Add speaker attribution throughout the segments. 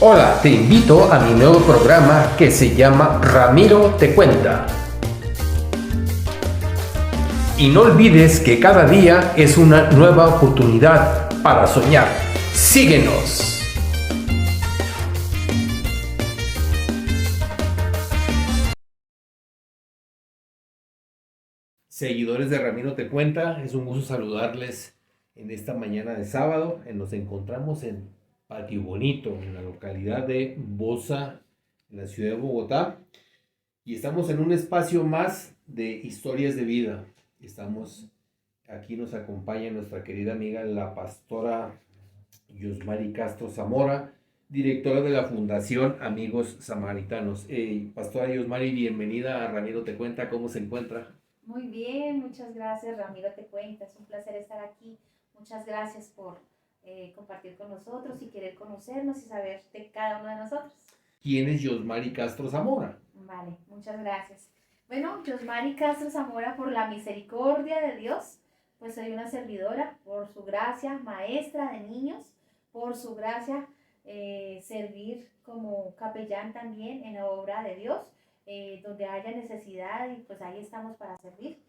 Speaker 1: Hola, te invito a mi nuevo programa que se llama Ramiro te cuenta. Y no olvides que cada día es una nueva oportunidad para soñar. Síguenos. Seguidores de Ramiro te cuenta, es un gusto saludarles en esta mañana de sábado. Nos encontramos en Patio Bonito, en la localidad de Bosa, en la ciudad de Bogotá. Y estamos en un espacio más de historias de vida. Aquí nos acompaña nuestra querida amiga, la pastora Yosmari Castro Zamora, directora de la Fundación Amigos Samaritanos. Pastora Yosmari, bienvenida a Ramiro Te Cuenta, ¿cómo se encuentra?
Speaker 2: Muy bien, muchas gracias, Ramiro te cuenta, es un placer estar aquí. Muchas gracias por compartir con nosotros y querer conocernos y saber de cada uno de nosotros.
Speaker 1: ¿Quién es Yosmari Castro Zamora?
Speaker 2: Vale, muchas gracias. Bueno, Yosmari Castro Zamora, por la misericordia de Dios, pues soy una servidora, por su gracia, maestra de niños, por su gracia, servir como capellán también en la obra de Dios, donde haya necesidad y pues ahí estamos para servir.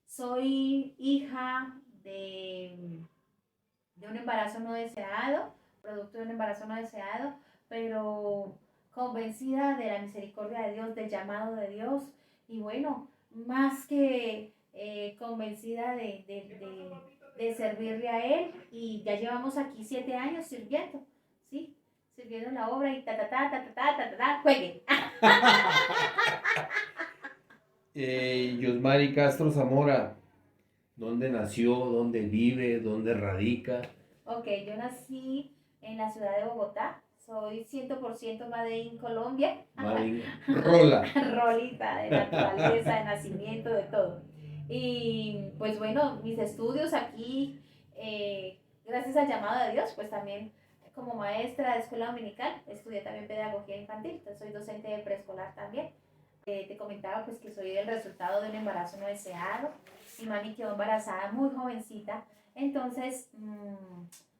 Speaker 2: Soy hija de un embarazo no deseado, producto de un embarazo no deseado, pero convencida de la misericordia de Dios, del llamado de Dios, y bueno, más que convencida de servirle a Él, y ya llevamos aquí 7 años sirviendo, ¿sí? Sirviendo en la obra y ta ta ta ta ta ta ta ta, ta juegue.
Speaker 1: Yosmari Castro Zamora, ¿dónde nació? ¿Dónde vive? ¿Dónde radica?
Speaker 2: Ok, yo nací en la ciudad de Bogotá. Soy 100% Made in Colombia.
Speaker 1: Rola.
Speaker 2: Rolita de naturaleza, de nacimiento, de todo. Y pues bueno, mis estudios aquí, gracias al llamado de Dios, pues también como maestra de escuela dominical, estudié también pedagogía infantil, entonces soy docente de preescolar también. Te comentaba pues que soy el resultado de un embarazo no deseado. Mi mami quedó embarazada muy jovencita, entonces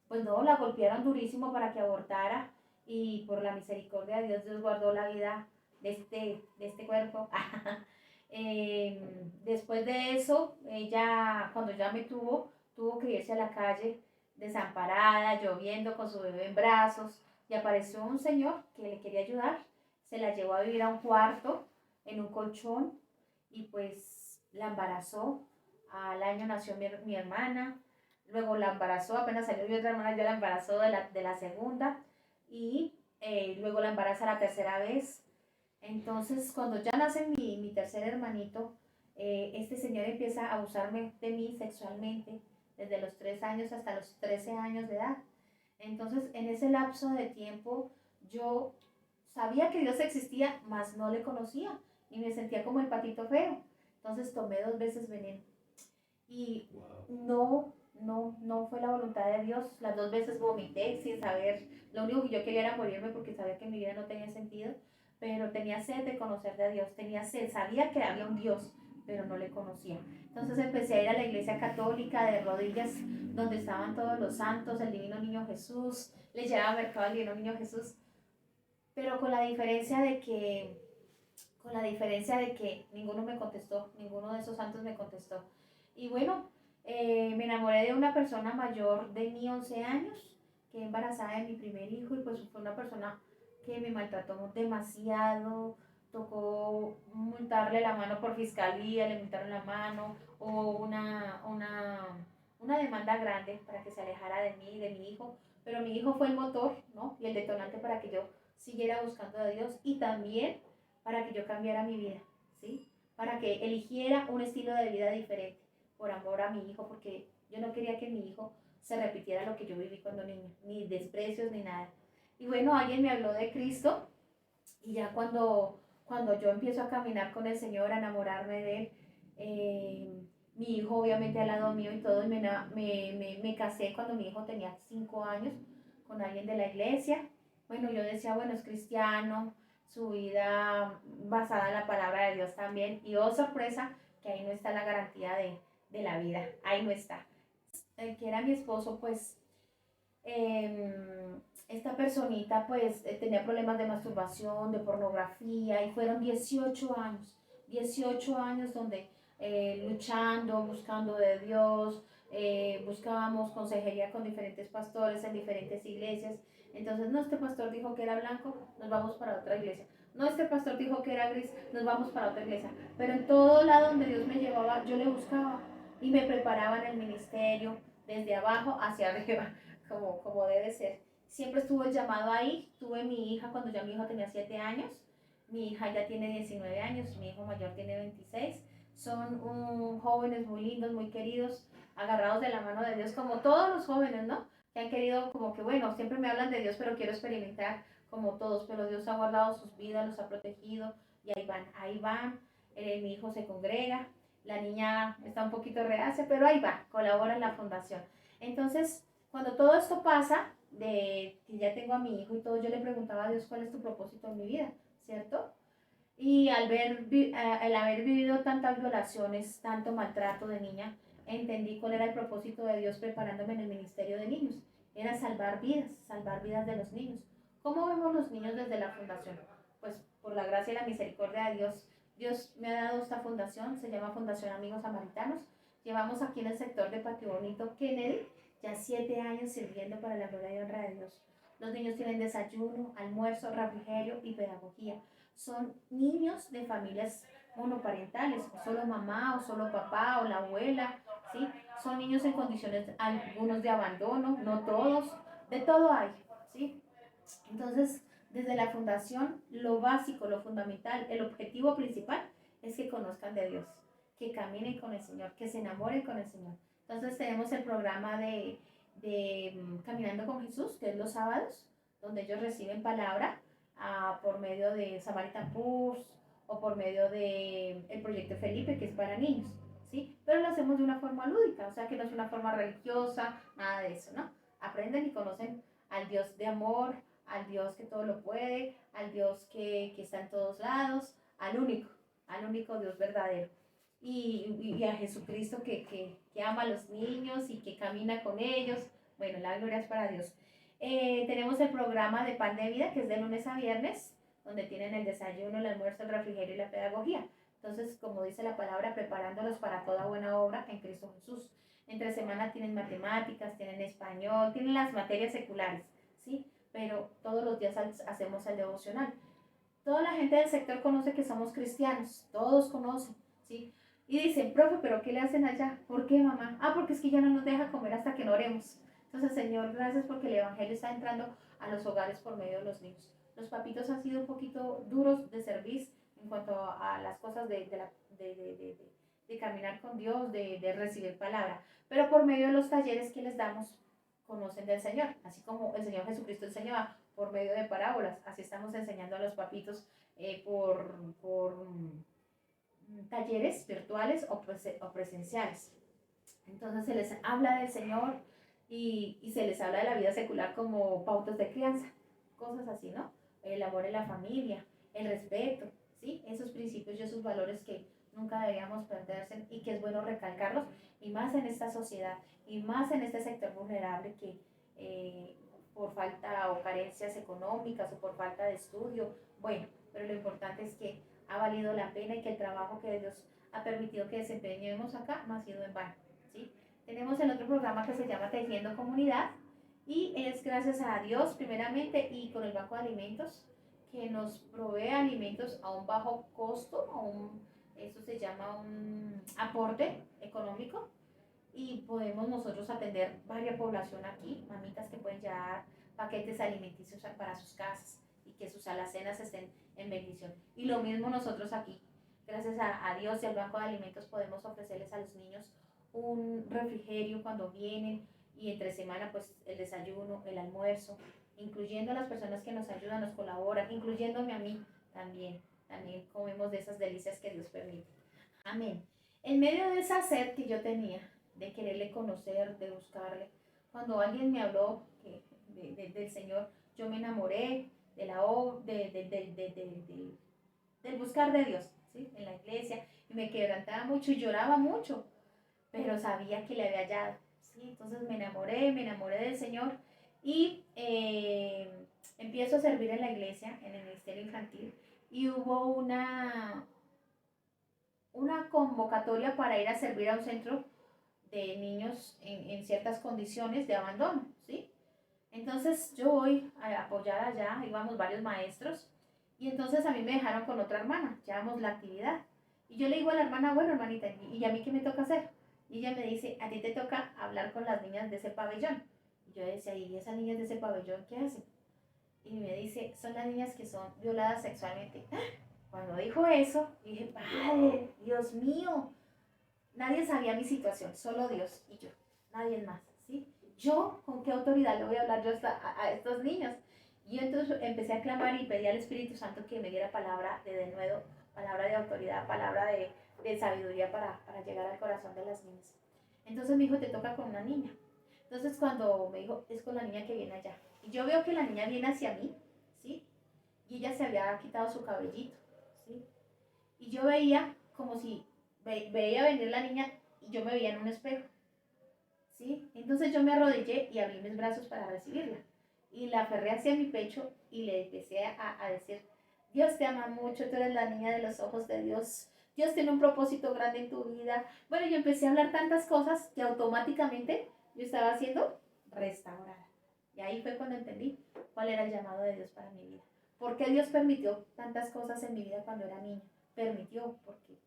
Speaker 2: pues no, la golpearon durísimo para que abortara, y por la misericordia de Dios, Dios guardó la vida de este cuerpo. Después de eso, ella, cuando ya me tuvo que irse a la calle desamparada, lloviendo, con su bebé en brazos, y apareció un señor que le quería ayudar, se la llevó a vivir a un cuarto, en un colchón, y pues la embarazó. Al año nació mi hermana, luego la embarazó, apenas salió mi otra hermana, ya la embarazó de la segunda, y luego la embaraza la tercera vez. Entonces, cuando ya nace mi tercer hermanito, este señor empieza a abusarme de mí sexualmente desde los 3 años hasta los 13 años de edad. Entonces, en ese lapso de tiempo, yo sabía que Dios existía, mas no le conocía y me sentía como el patito feo. Entonces tomé 2 veces veneno y no fue la voluntad de Dios. Las 2 veces vomité sin saber. Lo único que yo quería era morirme porque sabía que mi vida no tenía sentido, pero tenía sed de conocer de Dios, tenía sed, sabía que había un Dios, pero no le conocía. Entonces empecé a ir a la iglesia católica de rodillas, donde estaban todos los santos, el divino niño Jesús, le llevaba mercado al divino niño Jesús, pero con la diferencia de que ninguno me contestó, ninguno de esos santos me contestó. Y bueno, me enamoré de una persona mayor de mí, 11 años, que embarazada de mi primer hijo, y pues fue una persona que me maltrató demasiado. Tocó multarle la mano por fiscalía, le multaron la mano, o una demanda grande para que se alejara de mí y de mi hijo, pero mi hijo fue el motor, ¿no? Y el detonante para que yo siguiera buscando a Dios, y también para que yo cambiara mi vida, ¿sí? Para que eligiera un estilo de vida diferente, por amor a mi hijo, porque yo no quería que mi hijo se repitiera lo que yo viví cuando niña, ni desprecios ni nada. Y bueno, alguien me habló de Cristo, y ya cuando yo empiezo a caminar con el Señor, a enamorarme de Él, mi hijo obviamente al lado mío y todo, y me casé cuando mi hijo tenía 5 años con alguien de la iglesia. Bueno, yo decía, bueno, es cristiano, su vida basada en la palabra de Dios también, y oh sorpresa, que ahí no está la garantía de la vida, ahí no está. El que era mi esposo, pues, esta persona personita pues tenía problemas de masturbación, de pornografía y fueron 18 años donde luchando, buscando de Dios, buscábamos consejería con diferentes pastores en diferentes iglesias. Entonces, no, este pastor dijo que era blanco, nos vamos para otra iglesia. No, este pastor dijo que era gris, nos vamos para otra iglesia. Pero en todo lado donde Dios me llevaba, yo le buscaba y me preparaba en el ministerio, desde abajo hacia arriba, como debe ser. Siempre estuvo el llamado ahí. Tuve mi hija cuando ya mi hijo tenía 7 años. Mi hija ya tiene 19 años, mi hijo mayor tiene 26. Son jóvenes muy lindos, muy queridos, agarrados de la mano de Dios, como todos los jóvenes, ¿no? Que han querido, como que bueno, siempre me hablan de Dios, pero quiero experimentar como todos, pero Dios ha guardado sus vidas, los ha protegido y ahí van, ahí van. Mi hijo se congrega, la niña está un poquito reacia, pero ahí va, colabora en la fundación. Entonces, cuando todo esto pasa, de que ya tengo a mi hijo y todo, yo le preguntaba a Dios cuál es tu propósito en mi vida, ¿cierto? Y al haber vivido tantas violaciones, tanto maltrato de niña, entendí cuál era el propósito de Dios preparándome en el ministerio de niños. Era salvar vidas de los niños. ¿Cómo vemos los niños desde la fundación? Pues por la gracia y la misericordia de Dios, Dios me ha dado esta fundación, se llama Fundación Amigos Samaritanos. Llevamos aquí en el sector de Patio Bonito, Kennedy, ya 7 años sirviendo para la gloria y honra de Dios. Los niños tienen desayuno, almuerzo, refrigerio y pedagogía. Son niños de familias monoparentales, o solo mamá, o solo papá, o la abuela, ¿sí? Son niños en condiciones, algunos de abandono, no todos, de todo hay, ¿sí? Entonces, desde la fundación, lo básico, lo fundamental, el objetivo principal es que conozcan de Dios, que caminen con el Señor, que se enamoren con el Señor. Entonces, tenemos el programa de Caminando con Jesús, que es los sábados, donde ellos reciben palabra por medio de Samaritan Purs o por medio de el proyecto Felipe, que es para niños, ¿sí? Pero lo hacemos de una forma lúdica, o sea que no es una forma religiosa, nada de eso, ¿no? Aprenden y conocen al Dios de amor, al Dios que todo lo puede, al Dios que está en todos lados, al único Dios verdadero. Y a Jesucristo que ama a los niños y que camina con ellos. Bueno, la gloria es para Dios. Tenemos el programa de Pan de Vida, que es de lunes a viernes, donde tienen el desayuno, el almuerzo, el refrigerio y la pedagogía. Entonces, como dice la palabra, preparándolos para toda buena obra en Cristo Jesús. Entre semana tienen matemáticas, tienen español, tienen las materias seculares, ¿sí? Pero todos los días hacemos el devocional. Toda la gente del sector conoce que somos cristianos, todos conocen, ¿sí? Y dicen, profe, ¿pero qué le hacen allá? ¿Por qué, mamá? Ah, porque es que ya no nos deja comer hasta que no oremos. Entonces, Señor, gracias porque el Evangelio está entrando a los hogares por medio de los niños. Los papitos han sido un poquito duros de servir en cuanto a las cosas de caminar con Dios, de recibir palabra. Pero por medio de los talleres que les damos, conocen del Señor. Así como el Señor Jesucristo enseñaba por medio de parábolas. Así estamos enseñando a los papitos por talleres virtuales o presenciales. Entonces se les habla del Señor y se les habla de la vida secular como pautas de crianza, cosas así, ¿no? El amor en la familia, el respeto, ¿sí? Esos principios y esos valores que nunca deberíamos perderse y que es bueno recalcarlos, y más en esta sociedad, y más en este sector vulnerable que por falta o carencias económicas o por falta de estudio, bueno, pero lo importante es que ha valido la pena y que el trabajo que Dios ha permitido que desempeñemos acá no ha sido en vano, ¿sí? Tenemos el otro programa que se llama Tejiendo Comunidad y es gracias a Dios primeramente y con el Banco de Alimentos que nos provee alimentos a un bajo costo, eso se llama un aporte económico y podemos nosotros atender varias población aquí, mamitas que pueden llevar paquetes alimenticios para sus casas y que sus alacenas estén en bendición. Y lo mismo nosotros aquí, gracias a Dios y al Banco de Alimentos podemos ofrecerles a los niños un refrigerio cuando vienen y entre semana pues el desayuno, el almuerzo, incluyendo a las personas que nos ayudan, nos colaboran, incluyéndome a mí también comemos de esas delicias que Dios permite. Amén. En medio de esa sed que yo tenía, de quererle conocer, de buscarle. Cuando alguien me habló del Señor, yo me enamoré de la del buscar de Dios, ¿sí? En la iglesia, y me quebrantaba mucho y lloraba mucho, pero sabía que le había hallado, ¿sí? Entonces me enamoré del Señor y empiezo a servir en la iglesia, en el ministerio infantil, y hubo una convocatoria para ir a servir a un centro de niños en ciertas condiciones de abandono, ¿sí? Entonces yo voy a apoyar allá, íbamos varios maestros, y entonces a mí me dejaron con otra hermana, llevamos la actividad. Y yo le digo a la hermana, bueno, hermanita, ¿y a mí qué me toca hacer? Y ella me dice, a ti te toca hablar con las niñas de ese pabellón. Y yo decía, ¿y esas niñas de ese pabellón qué hacen? Y me dice, son las niñas que son violadas sexualmente. Cuando dijo eso, dije, Padre, Dios mío, nadie sabía mi situación, solo Dios y yo, nadie más, ¿sí? Yo, ¿con qué autoridad le voy a hablar yo a estos niños? Y yo entonces empecé a clamar y pedí al Espíritu Santo que me diera palabra de denuedo, palabra de autoridad, palabra de sabiduría para llegar al corazón de las niñas. Entonces me dijo, te toca con una niña. Entonces cuando me dijo, es con la niña que viene allá. Y yo veo que la niña viene hacia mí, ¿sí? Y ella se había quitado su cabellito, ¿sí? Y yo veía como si veía venir la niña y yo me veía en un espejo, ¿sí? Entonces yo me arrodillé y abrí mis brazos para recibirla. Y la aferré hacia mi pecho y le empecé a decir, Dios te ama mucho, tú eres la niña de los ojos de Dios. Dios tiene un propósito grande en tu vida. Bueno, yo empecé a hablar tantas cosas que automáticamente yo estaba siendo restaurada. Y ahí fue cuando entendí cuál era el llamado de Dios para mi vida. ¿Por qué Dios permitió tantas cosas en mi vida cuando era niña? Permitió, porque,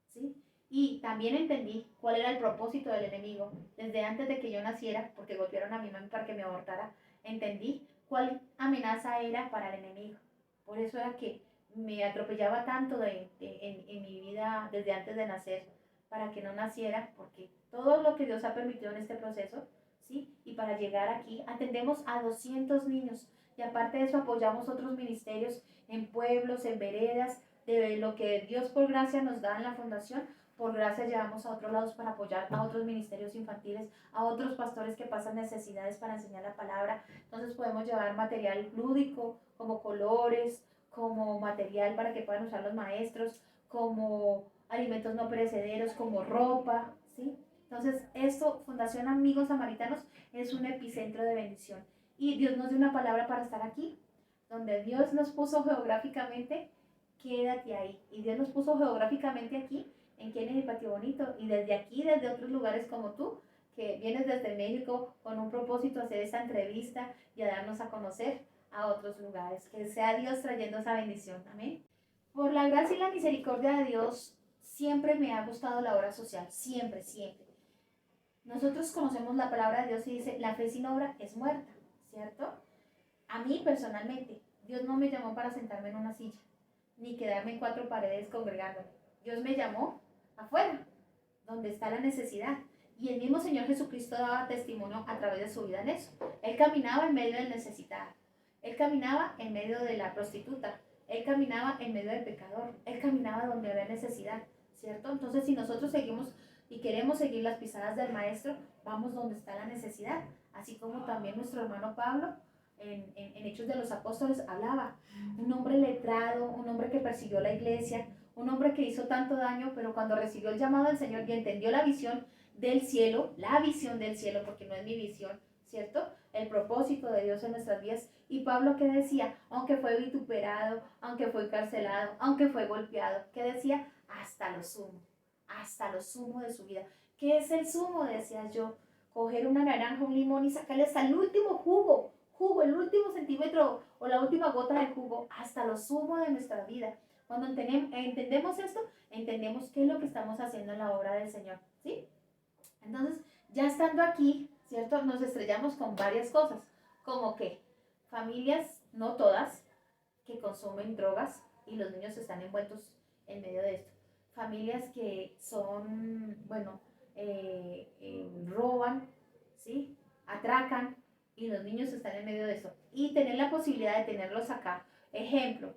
Speaker 2: ¿sí? Y también entendí cuál era el propósito del enemigo. Desde antes de que yo naciera, porque golpearon a mi mami para que me abortara, entendí cuál amenaza era para el enemigo. Por eso era que me atropellaba tanto en mi vida desde antes de nacer, para que no naciera, porque todo lo que Dios ha permitido en este proceso, ¿sí? Y para llegar aquí, atendemos a 200 niños. Y aparte de eso, apoyamos otros ministerios en pueblos, en veredas, de lo que Dios por gracia nos da en la fundación, por gracia llevamos a otros lados para apoyar a otros ministerios infantiles, a otros pastores que pasan necesidades para enseñar la palabra. Entonces podemos llevar material lúdico, como colores, como material para que puedan usar los maestros, como alimentos no perecederos, como ropa, ¿sí? Entonces esto, Fundación Amigos Samaritanos, es un epicentro de bendición. Y Dios nos dio una palabra para estar aquí, donde Dios nos puso geográficamente, quédate ahí. Y Dios nos puso geográficamente aquí, en Kennedy Patio Bonito. Y desde aquí, desde otros lugares como tú, que vienes desde México con un propósito a hacer esta entrevista y a darnos a conocer a otros lugares. Que sea Dios trayendo esa bendición. Amén. Por la gracia y la misericordia de Dios, siempre me ha gustado la obra social. Siempre, siempre. Nosotros conocemos la palabra de Dios y dice, la fe sin obra es muerta, ¿cierto? A mí personalmente, Dios no me llamó para sentarme en una silla, ni quedarme en cuatro paredes congregándome. Dios me llamó afuera, donde está la necesidad. Y el mismo Señor Jesucristo daba testimonio a través de su vida en eso. Él caminaba en medio del necesitado. Él caminaba en medio de la prostituta. Él caminaba en medio del pecador. Él caminaba donde había necesidad, ¿cierto? Entonces, si nosotros seguimos y queremos seguir las pisadas del Maestro, vamos donde está la necesidad. Así como también nuestro hermano Pablo, en Hechos de los Apóstoles, hablaba. Un hombre letrado, un hombre que persiguió la iglesia, un hombre que hizo tanto daño, pero cuando recibió el llamado del Señor y entendió la visión del cielo, porque no es mi visión, ¿cierto? El propósito de Dios en nuestras vidas. Y Pablo, ¿qué decía? Aunque fue vituperado, aunque fue encarcelado, aunque fue golpeado, ¿qué decía? Hasta lo sumo de su vida. ¿Qué es el sumo? Decía yo. Coger una naranja, un limón y sacarle hasta el último jugo, el último centímetro o la última gota de jugo, hasta lo sumo de nuestra vida. Cuando entendemos esto, entendemos qué es lo que estamos haciendo en la obra del Señor, ¿sí? Entonces, ya estando aquí, ¿cierto? Nos estrellamos con varias cosas, como que familias, no todas, que consumen drogas y los niños están envueltos en medio de esto. Familias que son, bueno, roban, ¿sí? Atracan y los niños están en medio de eso. Y tener la posibilidad de tenerlos acá. Ejemplo,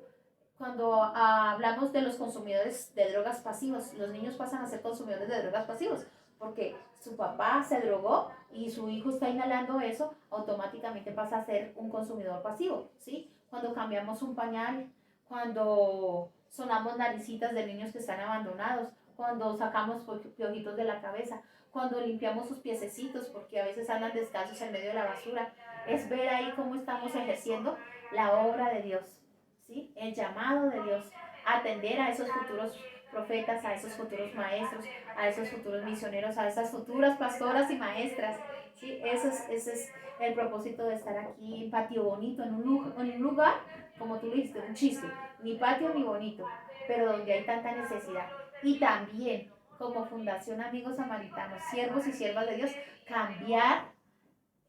Speaker 2: cuando hablamos de los consumidores de drogas pasivos, los niños pasan a ser consumidores de drogas pasivos porque su papá se drogó y su hijo está inhalando eso, automáticamente pasa a ser un consumidor pasivo, ¿sí? Cuando cambiamos un pañal, cuando sonamos naricitas de niños que están abandonados, cuando sacamos piojitos de la cabeza, cuando limpiamos sus piececitos porque a veces andan descalzos en medio de la basura, es ver ahí cómo estamos ejerciendo la obra de Dios, ¿sí? El llamado de Dios, atender a esos futuros profetas, a esos futuros maestros, a esos futuros misioneros, a esas futuras pastoras y maestras, ¿sí? Ese es el propósito de estar aquí en Patio Bonito, en un lugar, como tú dijiste, un chiste, ni patio ni bonito, pero donde hay tanta necesidad. Y también, como Fundación Amigos Samaritanos, siervos y siervas de Dios, cambiar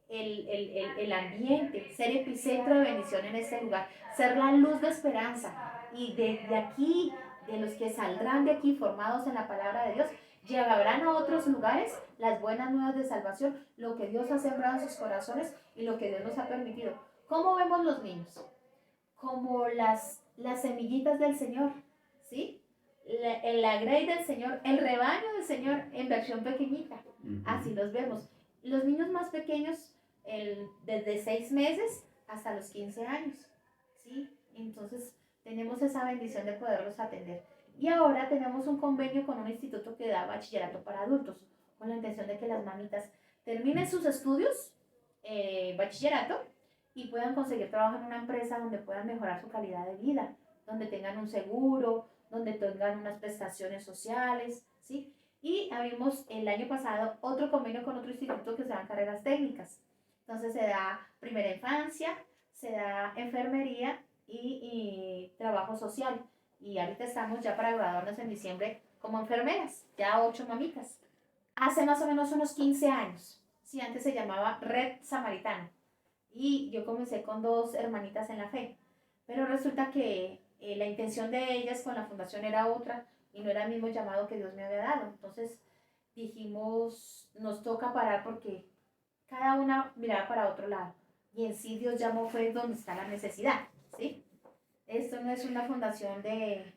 Speaker 2: el ambiente, ser epicentro de bendición en este lugar, ser la luz de esperanza. Y desde aquí, de los que saldrán de aquí formados en la palabra de Dios, llevarán a otros lugares las buenas nuevas de salvación, lo que Dios ha sembrado en sus corazones y lo que Dios nos ha permitido. ¿Cómo vemos los niños? Como las semillitas del Señor, ¿sí? La grey del Señor, el rebaño del Señor en versión pequeñita. Así los vemos. Los niños más pequeños, desde 6 meses hasta los 15 años, ¿sí? Entonces tenemos esa bendición de poderlos atender. Y ahora tenemos un convenio con un instituto que da bachillerato para adultos, con la intención de que las mamitas terminen sus estudios, bachillerato, y puedan conseguir trabajo en una empresa donde puedan mejorar su calidad de vida, donde tengan un seguro, donde tengan unas prestaciones sociales, ¿sí? Y abrimos el año pasado otro convenio con otro instituto que se llama carreras técnicas. Entonces se da primera infancia, se da enfermería y trabajo social. Y ahorita estamos ya para graduarnos en diciembre como enfermeras, ya 8 mamitas. Hace más o menos unos 15 años, sí, antes se llamaba Red Samaritana. Y yo comencé con 2 hermanitas en la fe. Pero resulta que la intención de ellas con la fundación era otra y no era el mismo llamado que Dios me había dado. Entonces dijimos, nos toca parar porque cada una miraba para otro lado. Y en sí Dios llamó fue donde está la necesidad, ¿sí? Esto no es una fundación de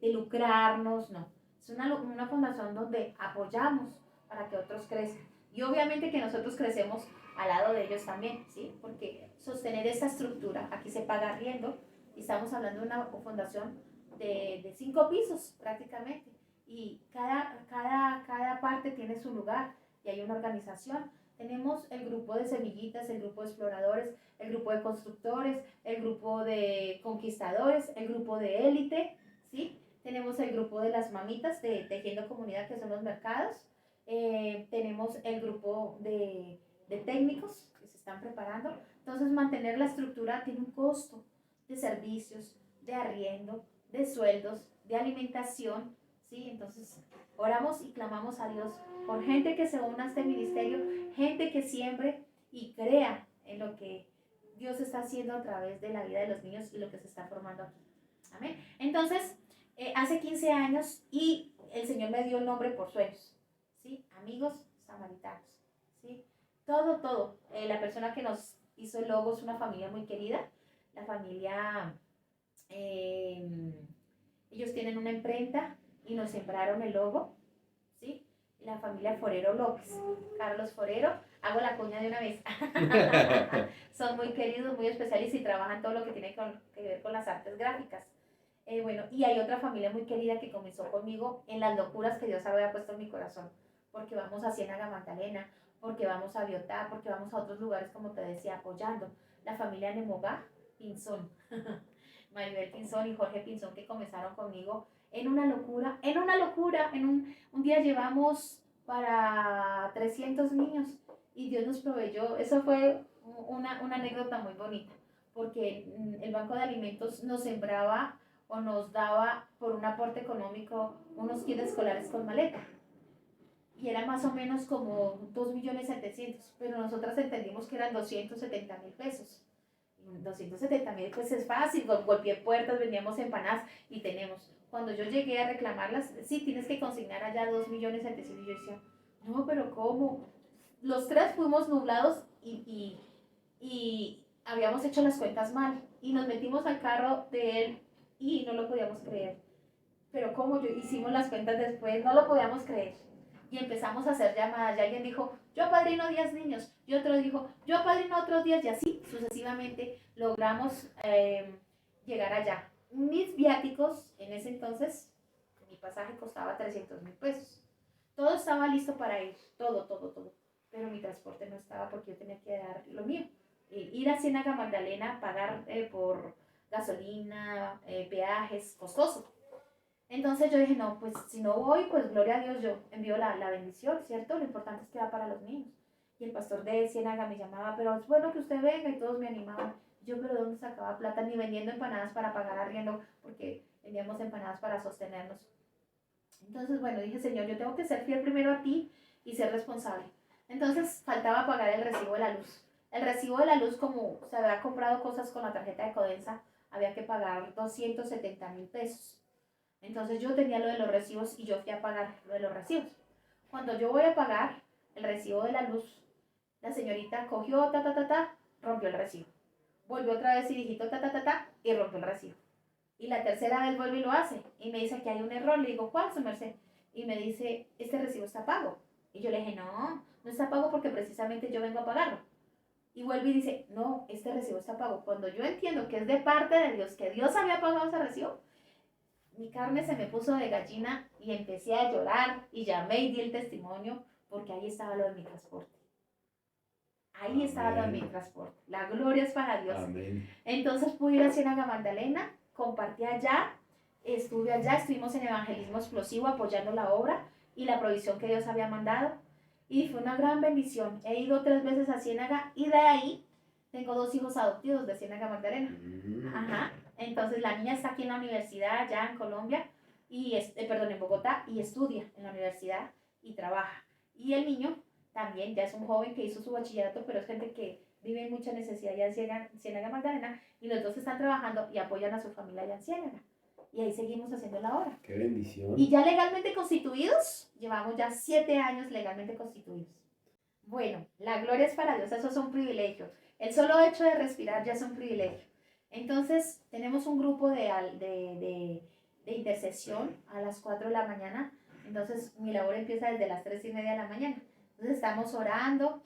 Speaker 2: lucrarnos, no. Es una fundación donde apoyamos para que otros crezcan. Y obviamente que nosotros crecemos al lado de ellos también, ¿sí? Porque sostener esta estructura, aquí se paga arriendo, y estamos hablando de una fundación de 5 pisos prácticamente. Y cada parte tiene su lugar y hay una organización. Tenemos el grupo de semillitas, el grupo de exploradores, el grupo de constructores, el grupo de conquistadores, el grupo de élite, ¿sí? Tenemos el grupo de las mamitas de Tejiendo Comunidad, que son los mercados. Tenemos el grupo de técnicos que se están preparando. Entonces, mantener la estructura tiene un costo de servicios, de arriendo, de sueldos, de alimentación, ¿sí? Entonces, oramos y clamamos a Dios por gente que se una a este ministerio, gente que siembre y crea en lo que Dios está haciendo a través de la vida de los niños y lo que se está formando aquí. Amén. Entonces, hace 15 años y el Señor me dio el nombre por sueños, ¿sí? Amigos Samaritanos, ¿sí? Todo. La persona que nos hizo el logo es una familia muy querida. La familia, ellos tienen una imprenta y nos sembraron el logo, ¿sí? La familia Forero López, Carlos Forero, hago la cuña de una vez. Son muy queridos, muy especiales y trabajan todo lo que tiene que ver con las artes gráficas. Bueno, y hay otra familia muy querida que comenzó conmigo en las locuras que Dios había puesto en mi corazón, porque vamos a Ciénaga Magdalena, porque vamos a Biotá, porque vamos a otros lugares, como te decía, apoyando. La familia Nemogá Pinzón, Maribel Pinzón y Jorge Pinzón, que comenzaron conmigo en una locura, un día llevamos para 300 niños y Dios nos proveyó. Eso fue una anécdota muy bonita, porque el Banco de Alimentos nos sembraba o nos daba por un aporte económico unos kits escolares con maleta. Y era más o menos como 2.700.000, pero nosotras entendimos que eran 270.000 pesos. 270.000 pues es fácil, golpeé puertas, vendíamos empanadas y tenemos. Cuando yo llegué a reclamarlas, sí, tienes que consignar allá 2.700.000. Y yo decía, no, pero ¿cómo? Los 3 fuimos nublados y habíamos hecho las cuentas mal. Y nos metimos al carro de él y no lo podíamos creer. Pero como yo hicimos las cuentas después, no lo podíamos creer. Y empezamos a hacer llamadas. Y alguien dijo, yo apadrino 10 niños. Y otro dijo, yo apadrino otros 10. Y así sucesivamente logramos llegar allá. Mis viáticos en ese entonces, mi pasaje costaba 300.000 pesos. Todo estaba listo para ir. Todo. pero mi transporte no estaba porque yo tenía que dar lo mío. Ir a Ciénaga Magdalena, pagar por gasolina, peajes, costoso. Entonces yo dije, no, pues si no voy, pues gloria a Dios, yo envío la bendición, ¿cierto? Lo importante es que va para los niños. Y el pastor de Ciénaga me llamaba, pero es bueno que usted venga, y todos me animaban. Yo, pero ¿dónde sacaba plata? Ni vendiendo empanadas para pagar arriendo, porque vendíamos empanadas para sostenernos. Entonces, bueno, dije, Señor, yo tengo que ser fiel primero a ti y ser responsable. Entonces, faltaba pagar el recibo de la luz. El recibo de la luz, como se había comprado cosas con la tarjeta de Codensa, había que pagar 270,000 pesos. Entonces, yo tenía lo de los recibos y yo fui a pagar lo de los recibos. Cuando yo voy a pagar el recibo de la luz, la señorita cogió, rompió el recibo. Volvió otra vez y digitó, y rompió el recibo. Y la tercera vez vuelve y lo hace. Y me dice que hay un error. Le digo, ¿cuál, su merced? Y me dice, este recibo está pago. Y yo le dije, no, no está pago porque precisamente yo vengo a pagarlo. Y vuelve y dice, no, este recibo está pago. Cuando yo entiendo que es de parte de Dios, que Dios había pagado ese recibo, mi carne se me puso de gallina y empecé a llorar y llamé y di el testimonio porque ahí estaba lo de mi transporte. Ahí estaba lo de mi transporte. La gloria es para Dios.
Speaker 1: Amén.
Speaker 2: Entonces pude ir a Ciénaga Magdalena, compartí allá, estuve allá, estuvimos en evangelismo explosivo apoyando la obra y la provisión que Dios había mandado. Y fue una gran bendición. He ido 3 veces a Ciénaga y de ahí tengo 2 hijos adoptivos de Ciénaga Magdalena. Ajá. Entonces la niña está aquí en la universidad, allá en Colombia, en Bogotá, y estudia en la universidad y trabaja. Y el niño también ya es un joven que hizo su bachillerato, pero es gente que vive en mucha necesidad ya en Ciénaga Magdalena, y los dos están trabajando y apoyan a su familia allá en Ciénaga. Y ahí seguimos haciendo la obra.
Speaker 1: ¡Qué bendición!
Speaker 2: Y ya legalmente constituidos, llevamos ya 7 años legalmente constituidos. Bueno, la gloria es para Dios, eso es un privilegio. El solo hecho de respirar ya es un privilegio. Entonces, tenemos un grupo de intercesión a las 4 de la mañana. Entonces, mi labor empieza desde las 3:30 de la mañana. Entonces, estamos orando,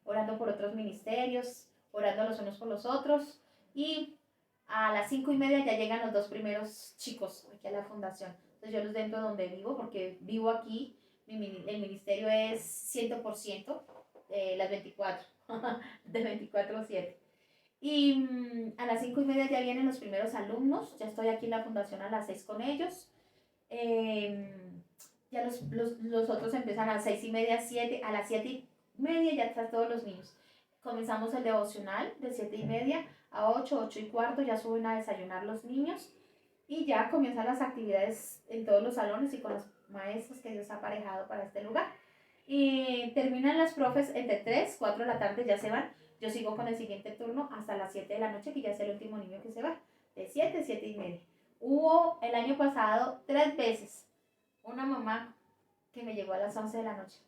Speaker 2: orando por otros ministerios, orando los unos por los otros. Y a las 5:30 ya llegan los 2 primeros chicos aquí a la fundación. Entonces, yo los dentro donde vivo, porque vivo aquí. El ministerio es 100%, las 24, de 24/7. Y a las 5:30 ya vienen los primeros alumnos, ya estoy aquí en la fundación a las 6 con ellos. Ya los otros empiezan a las 6:30, 7, a las 7:30 ya están todos los niños. Comenzamos el devocional de 7:30 a 8, 8:15, ya suben a desayunar los niños y ya comienzan las actividades en todos los salones y con los maestros que Dios ha aparejado para este lugar. Y terminan las profes entre 3, 4 de la tarde, ya se van. Yo sigo con el siguiente turno hasta las 7 de la noche, que ya es el último niño que se va, de 7, 7:30. Hubo el año pasado 3 veces una mamá que me llegó a las 11 de la noche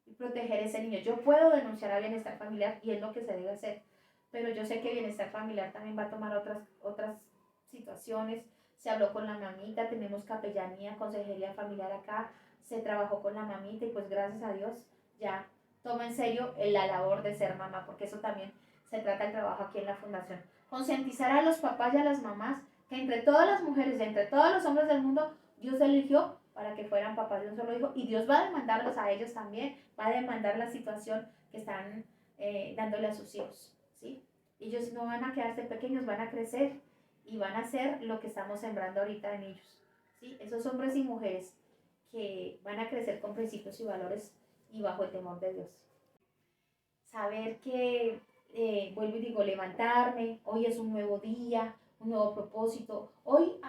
Speaker 2: y proteger a ese niño. Yo puedo denunciar a bienestar familiar y es lo que se debe hacer, pero yo sé que bienestar familiar también va a tomar otras situaciones. Se habló con la mamita, tenemos capellanía, consejería familiar acá, se trabajó con la mamita y pues gracias a Dios ya toma en serio la labor de ser mamá, porque eso también se trata el trabajo aquí en la fundación. Concientizar a los papás y a las mamás que entre todas las mujeres y entre todos los hombres del mundo, Dios eligió para que fueran papás de un solo hijo y Dios va a demandarlos a ellos también, va a demandar la situación que están dándole a sus hijos, ¿sí? Ellos no van a quedarse pequeños, van a crecer y van a hacer lo que estamos sembrando ahorita en ellos, ¿sí? Esos hombres y mujeres que van a crecer con principios y valores y bajo el temor de Dios. Saber que, vuelvo y digo, levantarme, hoy es un nuevo día, un nuevo propósito. Hoy,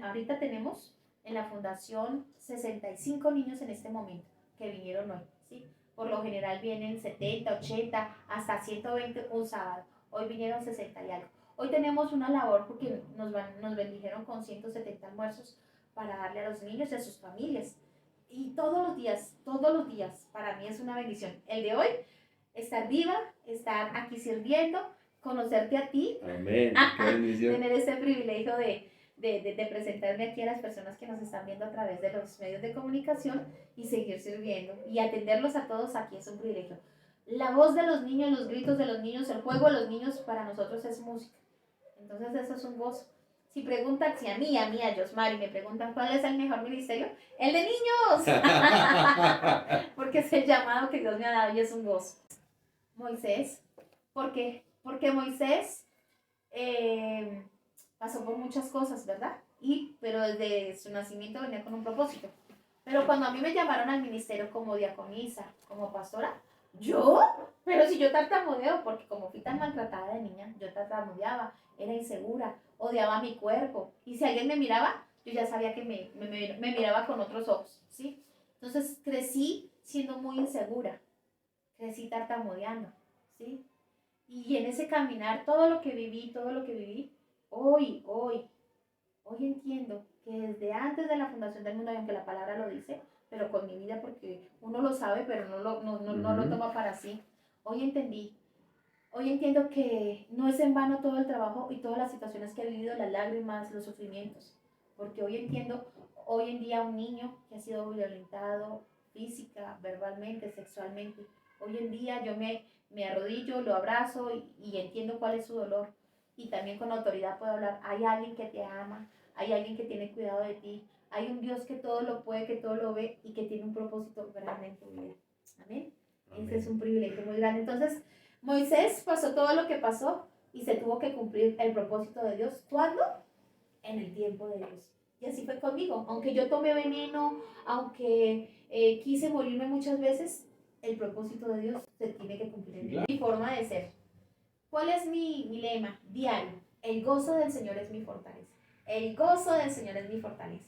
Speaker 2: ahorita tenemos en la fundación 65 niños en este momento que vinieron hoy, ¿sí? Por lo general vienen 70, 80, hasta 120 un sábado. Hoy vinieron 60 y algo. Hoy tenemos una labor porque nos bendijeron con 170 almuerzos para darle a los niños y a sus familias. Y todos los días, para mí es una bendición. El de hoy, estar viva, estar aquí sirviendo, conocerte a ti.
Speaker 1: Amén. Qué bendición.
Speaker 2: Tener ese privilegio de presentarme aquí a las personas que nos están viendo a través de los medios de comunicación y seguir sirviendo y atenderlos a todos aquí es un privilegio. La voz de los niños, los gritos de los niños, el juego de los niños para nosotros es música. Entonces eso es un gozo. Si preguntan, si a Josmari, me preguntan cuál es el mejor ministerio, el de niños. Porque es el llamado que Dios me ha dado y es un gozo. Moisés, ¿por qué? Porque Moisés pasó por muchas cosas, ¿verdad? Pero desde su nacimiento venía con un propósito. Pero cuando a mí me llamaron al ministerio como diaconisa, como pastora, ¿yo? Pero si yo tartamudeo, porque como fui tan maltratada de niña, yo tartamudeaba, era insegura, odiaba mi cuerpo. Y si alguien me miraba, yo ya sabía que me miraba con otros ojos, ¿sí? Entonces crecí siendo muy insegura, crecí tartamudeando, ¿sí? Y en ese caminar, todo lo que viví, hoy entiendo que desde antes de la fundación del mundo, aunque la palabra lo dice, pero con mi vida, porque uno lo sabe, pero no lo toma para sí, hoy entendí, hoy entiendo que no es en vano todo el trabajo y todas las situaciones que he vivido, las lágrimas, los sufrimientos, porque hoy entiendo, hoy en día un niño que ha sido violentado física, verbalmente, sexualmente, hoy en día yo me arrodillo, lo abrazo y entiendo cuál es su dolor y también con autoridad puedo hablar, hay alguien que te ama, hay alguien que tiene cuidado de ti, hay un Dios que todo lo puede, que todo lo ve y que tiene un propósito grande en tu vida. Amén. Amén. Ese es un privilegio muy grande. Entonces, Moisés pasó todo lo que pasó y se tuvo que cumplir el propósito de Dios. ¿Cuándo? En el tiempo de Dios. Y así fue conmigo. Aunque yo tomé veneno, aunque quise morirme muchas veces, el propósito de Dios se tiene que cumplir en mí. Mi forma de ser. ¿Cuál es mi lema diario? El gozo del Señor es mi fortaleza. El gozo del Señor es mi fortaleza.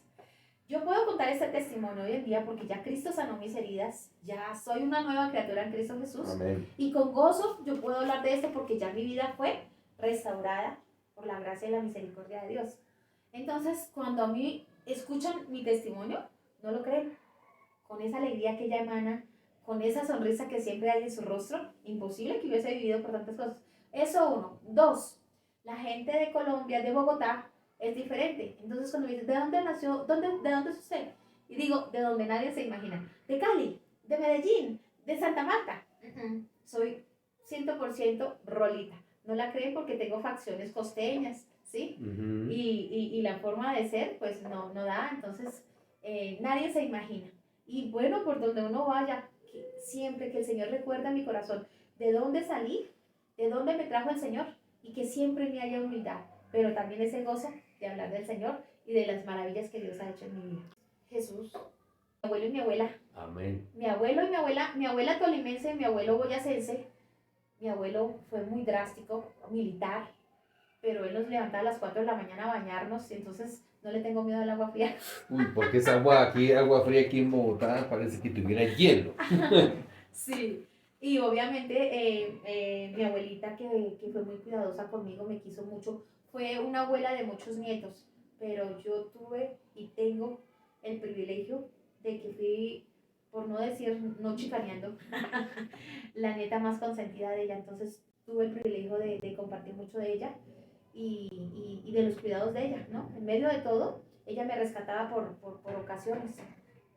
Speaker 2: Yo puedo contar este testimonio hoy en día porque ya Cristo sanó mis heridas, ya soy una nueva criatura en Cristo Jesús. Amén. Y con gozo yo puedo hablar de esto porque ya mi vida fue restaurada por la gracia y la misericordia de Dios. Entonces, cuando a mí escuchan mi testimonio, no lo creen. Con esa alegría que ella emana, con esa sonrisa que siempre hay en su rostro, imposible que hubiese vivido por tantas cosas. Eso uno. Dos, la gente de Colombia, de Bogotá, es diferente. Entonces cuando me dicen, ¿de dónde nació? ¿De dónde es usted? Y digo, de donde nadie se imagina. De Cali, de Medellín, de Santa Marta. Soy 100% rolita. No la creen porque tengo facciones costeñas, ¿sí? Y la forma de ser, pues no da. Entonces, nadie se imagina. Y bueno, por donde uno vaya, siempre que el Señor recuerda mi corazón de dónde salí, de dónde me trajo el Señor y que siempre me haya humildad, pero también ese gozo de hablar del Señor y de las maravillas que Dios ha hecho en mi vida. Jesús, mi abuelo y mi abuela. Amén. Mi abuelo y mi abuela tolimense, mi abuelo boyacense. Mi abuelo fue muy drástico, militar, pero él nos levantaba a las 4 de la mañana a bañarnos y entonces no le tengo miedo al agua fría.
Speaker 1: Uy, porque es agua fría aquí en Bogotá, parece que tuviera hielo.
Speaker 2: Sí, y obviamente mi abuelita que fue muy cuidadosa conmigo, me quiso mucho, fue una abuela de muchos nietos, pero yo tuve y tengo el privilegio de que fui, por no decir, no chicaneando, la nieta más consentida de ella, entonces tuve el privilegio de compartir mucho de ella y de los cuidados de ella, ¿no? En medio de todo, ella me rescataba por ocasiones.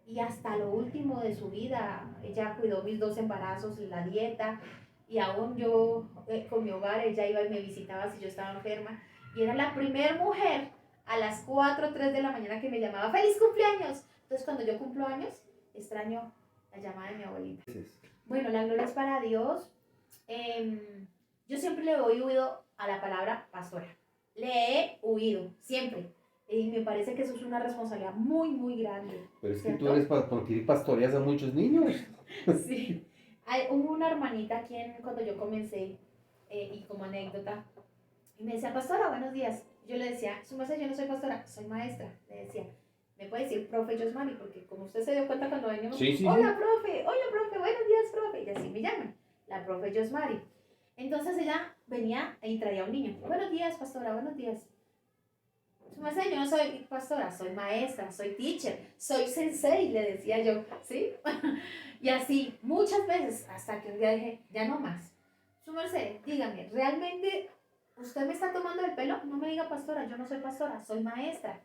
Speaker 2: Y hasta lo último de su vida, ella cuidó mis 2 embarazos, la dieta, y aún yo con mi hogar, ella iba y me visitaba si yo estaba enferma. Y era la primera mujer a las 4 o 3 de la mañana que me llamaba, ¡feliz cumpleaños! Entonces cuando yo cumplo años, extraño la llamada de mi abuelita. Bueno, la gloria es para Dios. Yo siempre le he huido a la palabra pastora. Le he huido, siempre. Y me parece que eso es una responsabilidad muy, muy grande.
Speaker 1: Pero es que tú eres porque pastoreas a muchos niños.
Speaker 2: Sí. Hubo una hermanita aquí cuando yo comencé, y como anécdota, y me decía, pastora, buenos días. Yo le decía, su merced, yo no soy pastora, soy maestra. Le decía, me puede decir profe Josmari, porque como usted se dio cuenta cuando venimos, sí. Hola, profe, buenos días, profe. Y así me llaman, la profe Josmari. Entonces ella venía y traía a un niño. Buenos días, pastora, buenos días. Su merced, yo no soy pastora, soy maestra, soy teacher, soy sensei, le decía yo, ¿sí? Y así, muchas veces, hasta que un día dije, ya no más. Su merced, dígame, ¿realmente usted me está tomando el pelo? No me diga pastora, yo no soy pastora, soy maestra.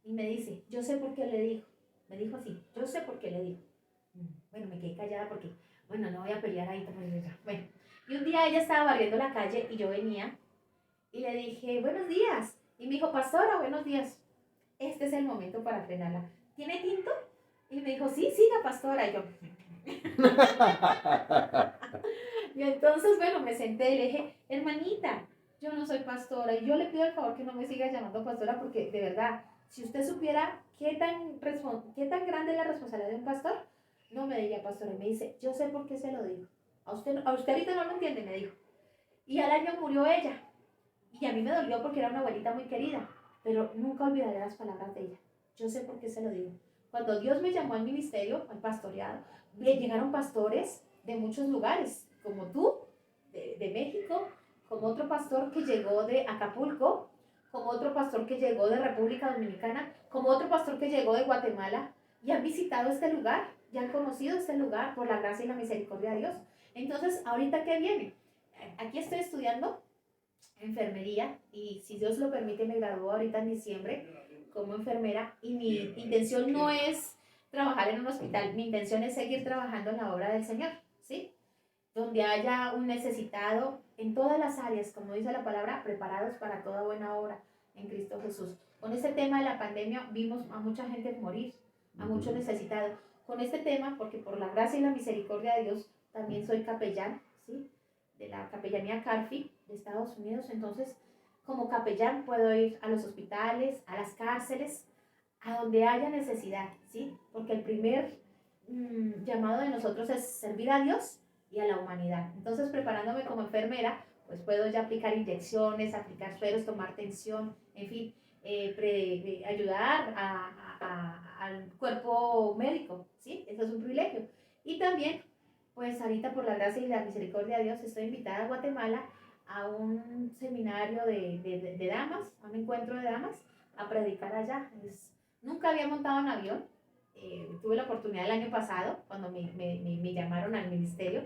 Speaker 2: Y me dice, yo sé por qué le dijo. Me dijo así, yo sé por qué le dijo. Bueno, me quedé callada porque, bueno, no voy a pelear ahí. Bueno, y un día ella estaba barriendo la calle y yo venía y le dije, buenos días. Y me dijo, pastora, buenos días. Este es el momento para frenarla. ¿Tiene tinto? Y me dijo, sí, siga, pastora. Y yo, y entonces, bueno, me senté y le dije, hermanita, yo no soy pastora y yo le pido el favor que no me siga llamando pastora porque de verdad, si usted supiera qué tan grande es la responsabilidad de un pastor, no me diría pastora. Y me dice, yo sé por qué se lo digo. A usted ahorita no lo entiende, me dijo. Y al año murió ella. Y a mí me dolió porque era una abuelita muy querida, pero nunca olvidaré las palabras de ella. Yo sé por qué se lo digo. Cuando Dios me llamó al ministerio, al pastoreado, llegaron pastores de muchos lugares, como tú, de México, como otro pastor que llegó de Acapulco, como otro pastor que llegó de República Dominicana, como otro pastor que llegó de Guatemala, y han visitado este lugar, y han conocido este lugar por la gracia y la misericordia de Dios. Entonces, ¿ahorita qué viene? Aquí estoy estudiando enfermería y si Dios lo permite me gradúo ahorita en diciembre como enfermera y mi intención no es trabajar en un hospital, mi intención es seguir trabajando en la obra del Señor, ¿sí? Donde haya un necesitado en todas las áreas, como dice la palabra, preparados para toda buena obra en Cristo Jesús. Con este tema de la pandemia vimos a mucha gente morir, a muchos necesitados. Con este tema, porque por la gracia y la misericordia de Dios, también soy capellán, ¿sí? De la capellanía CARFI de Estados Unidos. Entonces, como capellán puedo ir a los hospitales, a las cárceles, a donde haya necesidad, ¿sí? Porque el primer llamado de nosotros es servir a Dios y a la humanidad. Entonces, preparándome como enfermera, pues puedo ya aplicar inyecciones, aplicar sueros, tomar tensión, en fin, ayudar al cuerpo médico, ¿sí? Eso es un privilegio. Y también, pues ahorita por la gracia y la misericordia de Dios, estoy invitada a Guatemala a un seminario de damas, a un encuentro de damas, a predicar allá. Nunca había montado en avión, tuve la oportunidad el año pasado, cuando me llamaron al ministerio,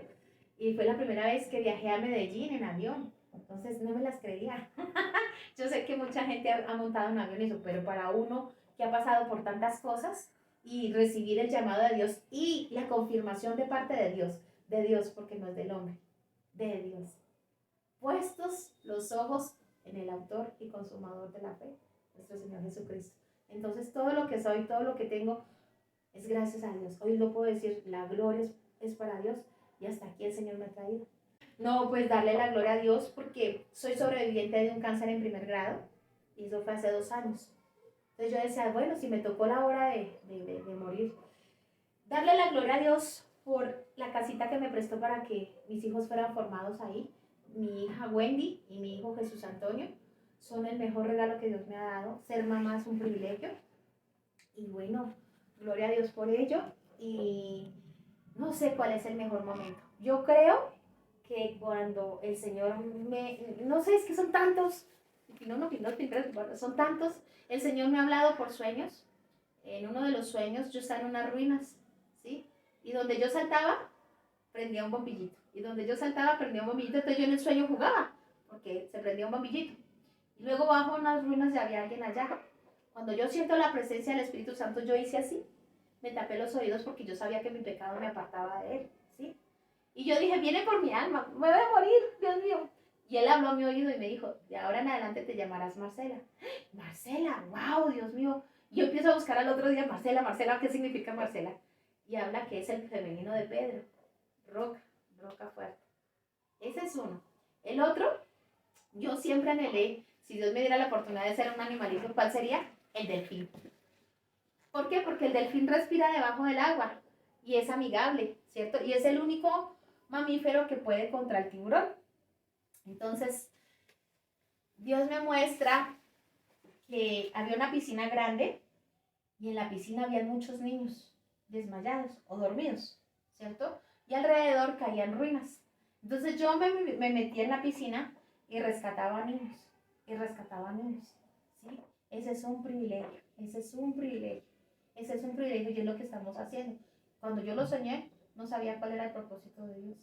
Speaker 2: y fue la primera vez que viajé a Medellín en avión. Entonces no me las creía. Yo sé que mucha gente ha montado en avión eso, pero para uno que ha pasado por tantas cosas y recibir el llamado de Dios y la confirmación de parte de Dios porque no es del hombre, de Dios. Puestos los ojos en el autor y consumador de la fe, nuestro Señor Jesucristo. Entonces todo lo que soy, todo lo que tengo, es gracias a Dios. Hoy lo puedo decir, la gloria es para Dios y hasta aquí el Señor me ha traído. No, pues darle la gloria a Dios porque soy sobreviviente de un cáncer en primer grado y eso fue hace 2 años. Entonces yo decía, bueno, si me tocó la hora de morir, darle la gloria a Dios por la casita que me prestó para que mis hijos fueran formados ahí. Mi hija Wendy y mi hijo Jesús Antonio son el mejor regalo que Dios me ha dado. Ser mamá es un privilegio y bueno, gloria a Dios por ello y no sé cuál es el mejor momento. Yo creo que cuando el Señor no sé, es que son tantos, son tantos, el Señor me ha hablado por sueños. En uno de los sueños yo estaba en unas ruinas, ¿sí? Y donde yo saltaba, prendía un bombillito. Y donde yo saltaba, prendía un bombillito, entonces yo en el sueño jugaba, porque se prendía un bombillito. Y luego bajo unas ruinas y había alguien allá. Cuando yo siento la presencia del Espíritu Santo, yo hice así. Me tapé los oídos porque yo sabía que mi pecado me apartaba de él, ¿sí? Y yo dije, viene por mi alma, me voy a morir, Dios mío. Y él habló a mi oído y me dijo, de ahora en adelante te llamarás Marcela. Marcela, wow, Dios mío. Y yo empiezo a buscar al otro día, Marcela, Marcela, ¿qué significa Marcela? Y habla que es el femenino de Pedro, roca, roca fuerte. Ese es uno. El otro, yo siempre anhelé, si Dios me diera la oportunidad de ser un animalito, ¿cuál sería? El delfín. ¿Por qué? Porque el delfín respira debajo del agua y es amigable, ¿cierto? Y es el único mamífero que puede contra el tiburón. Entonces, Dios me muestra que había una piscina grande y en la piscina había muchos niños desmayados o dormidos, ¿cierto? Y alrededor caían ruinas. Entonces yo me metí en la piscina y rescataba niños, ¿sí? Ese es un privilegio, ese es un privilegio, ese es un privilegio y es lo que estamos haciendo. Cuando yo lo soñé, no sabía cuál era el propósito de Dios.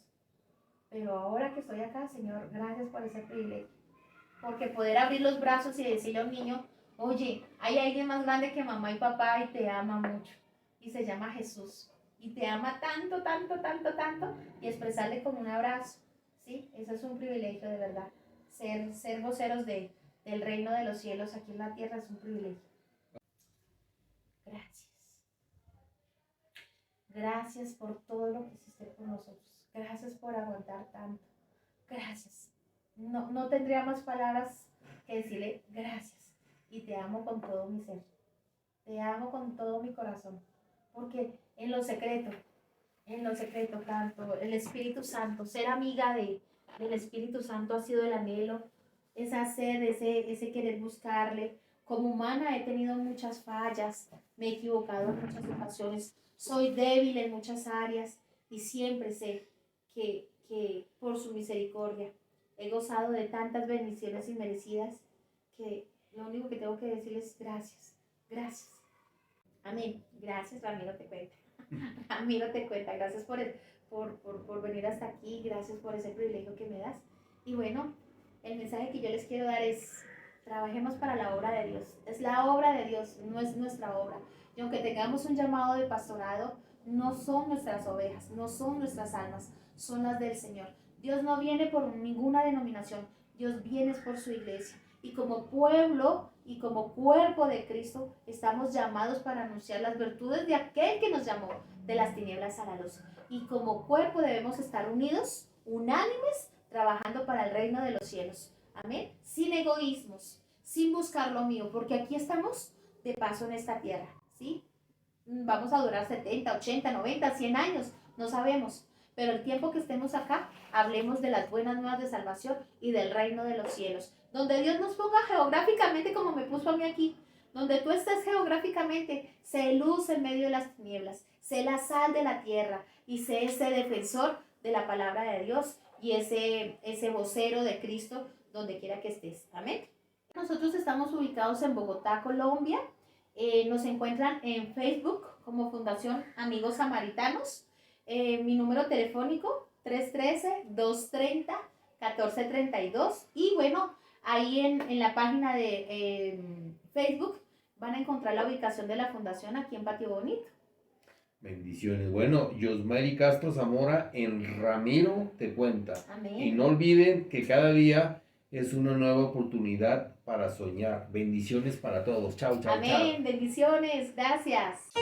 Speaker 2: Pero ahora que estoy acá, Señor, gracias por ese privilegio. Porque poder abrir los brazos y decirle a un niño, oye, hay alguien más grande que mamá y papá y te ama mucho. Y se llama Jesús. Y te ama tanto, tanto, tanto, tanto. Y expresarle con un abrazo. ¿Sí? Eso es un privilegio de verdad. Ser voceros del reino de los cielos aquí en la tierra es un privilegio. Gracias. Gracias por todo lo que hiciste por nosotros. Gracias por aguantar tanto. Gracias. No tendría más palabras que decirle gracias. Y te amo con todo mi ser. Te amo con todo mi corazón. Porque en lo secreto, tanto el Espíritu Santo, ser amiga del Espíritu Santo ha sido el anhelo, esa sed, ese querer buscarle. Como humana he tenido muchas fallas, me he equivocado en muchas ocasiones, soy débil en muchas áreas y siempre sé que por su misericordia he gozado de tantas bendiciones inmerecidas que lo único que tengo que decirles es gracias, gracias. Amén. Gracias, Ramiro, te cuenta. Ramiro, te cuenta. Gracias por venir hasta aquí. Gracias por ese privilegio que me das. Y bueno, el mensaje que yo les quiero dar es, trabajemos para la obra de Dios. Es la obra de Dios, no es nuestra obra. Y aunque tengamos un llamado de pastorado, no son nuestras ovejas, no son nuestras almas, son las del Señor. Dios no viene por ninguna denominación, Dios viene por su iglesia. Y como pueblo y como cuerpo de Cristo, estamos llamados para anunciar las virtudes de aquel que nos llamó de las tinieblas a la luz. Y como cuerpo debemos estar unidos, unánimes, trabajando para el reino de los cielos. Amén. Sin egoísmos, sin buscar lo mío, porque aquí estamos de paso en esta tierra, ¿sí? Vamos a durar 70, 80, 90, 100 años, no sabemos. Pero el tiempo que estemos acá, hablemos de las buenas nuevas de salvación y del reino de los cielos. Donde Dios nos ponga geográficamente como me puso a mí aquí. Donde tú estés geográficamente, sé luz en medio de las tinieblas. Sé la sal de la tierra y sé ese defensor de la palabra de Dios y ese vocero de Cristo donde quiera que estés. Amén. Nosotros estamos ubicados en Bogotá, Colombia. Nos encuentran en Facebook como Fundación Amigos Samaritanos. Mi número telefónico 313-230-1432 y bueno, ahí en la página de Facebook van a encontrar la ubicación de la fundación aquí en Patio Bonito.
Speaker 1: Bendiciones. Bueno, Yosmari Castro Zamora en Ramiro te cuenta.
Speaker 2: Amén.
Speaker 1: Y no olviden que cada día es una nueva oportunidad para soñar. Bendiciones para todos. Chao, chao,
Speaker 2: Amén.
Speaker 1: chao.
Speaker 2: Bendiciones. Gracias.